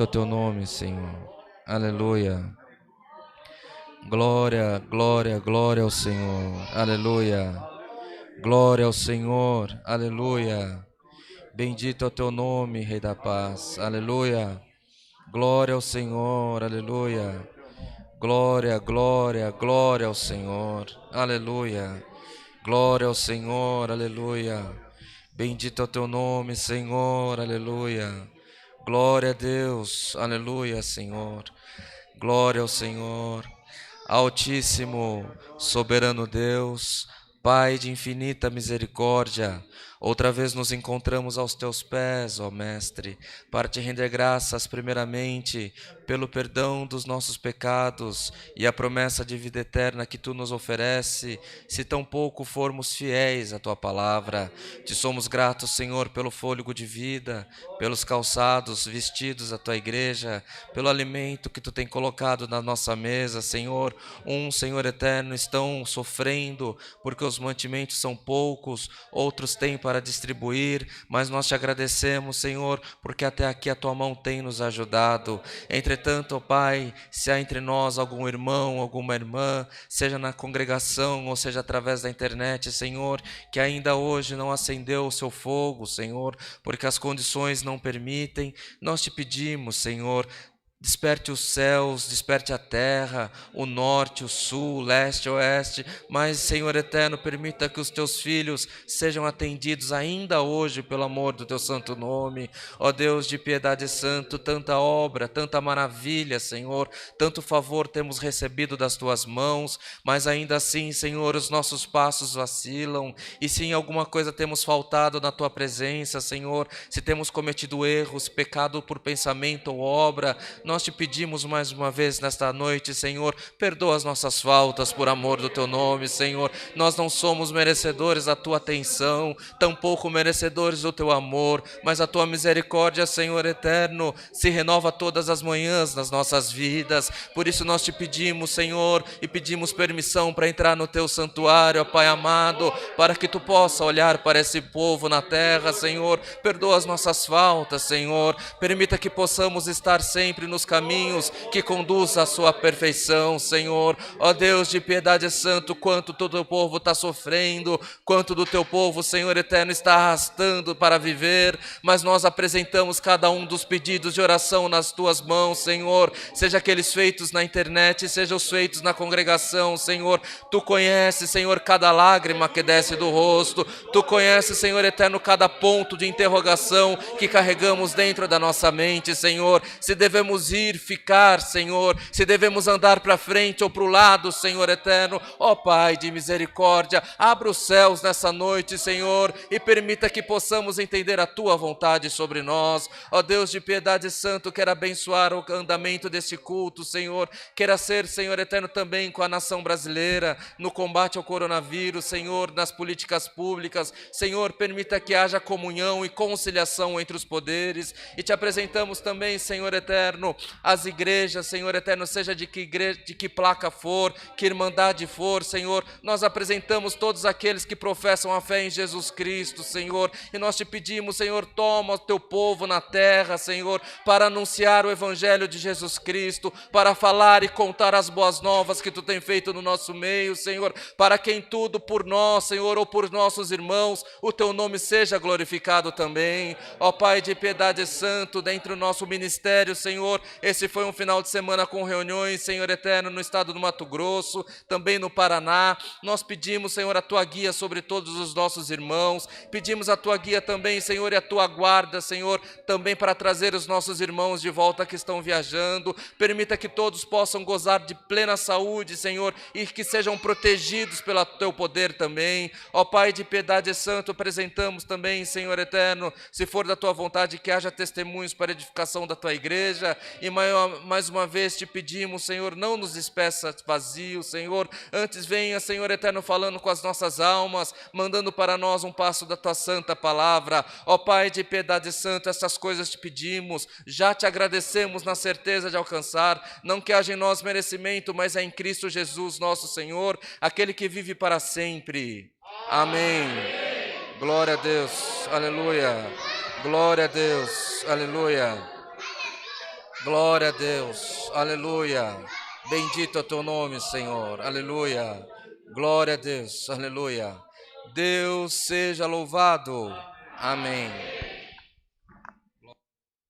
o teu nome, Senhor. Aleluia. Glória, glória, glória ao Senhor. Aleluia. Glória ao Senhor. Aleluia. Bendito é o teu nome, Rei da Paz. Aleluia. Glória ao Senhor. Aleluia. Glória, glória, glória ao Senhor. Aleluia. Glória ao Senhor. Aleluia. Bendito é o teu nome, Senhor. Aleluia. Glória a Deus. Aleluia, Senhor. Glória ao Senhor. Altíssimo, soberano Deus, Pai de infinita misericórdia, outra vez nos encontramos aos teus pés, ó Mestre, para te render graças primeiramente pelo perdão dos nossos pecados e a promessa de vida eterna que tu nos oferece, se tão pouco formos fiéis à tua palavra. Te somos gratos, Senhor, pelo fôlego de vida, pelos calçados vestidos da tua igreja, pelo alimento que tu tem colocado na nossa mesa, Senhor. Senhor eterno, estão sofrendo porque os mantimentos são poucos, outros têm para distribuir, mas nós te agradecemos, Senhor, porque até aqui a tua mão tem nos ajudado. Entretanto, ó Pai, se há entre nós algum irmão, alguma irmã, seja na congregação ou seja através da internet, Senhor, que ainda hoje não acendeu o seu fogo, Senhor, porque as condições não permitem, nós te pedimos, Senhor, desperte os céus, desperte a terra, o norte, o sul, o leste, o oeste, mas, Senhor eterno, permita que os teus filhos sejam atendidos ainda hoje pelo amor do teu santo nome. Ó Deus de piedade santo, tanta obra, tanta maravilha, Senhor, tanto favor temos recebido das tuas mãos, mas ainda assim, Senhor, os nossos passos vacilam, e se em alguma coisa temos faltado na tua presença, Senhor, se temos cometido erros, pecado por pensamento ou obra, nós te pedimos mais uma vez nesta noite, Senhor, perdoa as nossas faltas por amor do teu nome, Senhor. Nós não somos merecedores da tua atenção, tampouco merecedores do teu amor, mas a tua misericórdia, Senhor eterno, se renova todas as manhãs nas nossas vidas. Por isso nós te pedimos, Senhor, e pedimos permissão para entrar no teu santuário, ó Pai amado, para que tu possa olhar para esse povo na terra, Senhor. Perdoa as nossas faltas, Senhor. Permita que possamos estar sempre nos caminhos que conduzem à sua perfeição, Senhor. Ó Deus de piedade santo, quanto todo o povo está sofrendo, quanto do teu povo, Senhor eterno, está arrastando para viver, mas nós apresentamos cada um dos pedidos de oração nas tuas mãos, Senhor, seja aqueles feitos na internet, seja os feitos na congregação, Senhor. Tu conheces, Senhor, cada lágrima que desce do rosto, tu conheces, Senhor eterno, cada ponto de interrogação que carregamos dentro da nossa mente, Senhor, se devemos ir, ficar, Senhor, se devemos andar para frente ou para o lado, Senhor eterno. Ó Pai de misericórdia, abra os céus nessa noite, Senhor, e permita que possamos entender a tua vontade sobre nós. Ó Deus de piedade santo, quero abençoar o andamento deste culto, Senhor, queira ser, Senhor eterno, também com a nação brasileira, no combate ao coronavírus, Senhor, nas políticas públicas, Senhor, permita que haja comunhão e conciliação entre os poderes, e te apresentamos também, Senhor eterno, as igrejas, Senhor eterno, seja de que placa for, que irmandade for, Senhor, nós apresentamos todos aqueles que professam a fé em Jesus Cristo, Senhor, e nós te pedimos, Senhor, toma o teu povo na terra, Senhor, para anunciar o evangelho de Jesus Cristo, para falar e contar as boas novas que tu tem feito no nosso meio, Senhor, para que em tudo por nós, Senhor, ou por nossos irmãos, o teu nome seja glorificado também. Ó Pai de piedade santo, dentro do nosso ministério, Senhor, esse foi um final de semana com reuniões, Senhor eterno, no estado do Mato Grosso, também no Paraná. Nós pedimos, Senhor, a tua guia sobre todos os nossos irmãos, pedimos a tua guia também, Senhor, e a tua guarda, Senhor, também para trazer os nossos irmãos de volta que estão viajando. Permita que todos possam gozar de plena saúde, Senhor, e que sejam protegidos pelo teu poder também. Ó Pai de piedade santo, apresentamos também, Senhor eterno, se for da tua vontade, que haja testemunhos para a edificação da tua igreja, e mais uma vez te pedimos, Senhor, não nos despeça vazio, Senhor, antes venha, Senhor eterno, falando com as nossas almas, mandando para nós um passo da tua santa palavra. Ó Pai de piedade santa, essas coisas te pedimos, já te agradecemos na certeza de alcançar, não que haja em nós merecimento, mas é em Cristo Jesus, nosso Senhor, aquele que vive para sempre. Amém. Glória a Deus, aleluia. Glória a Deus, aleluia. Glória a Deus. Aleluia. Bendito é o teu nome, Senhor. Aleluia. Glória a Deus. Aleluia. Deus seja louvado. Amém.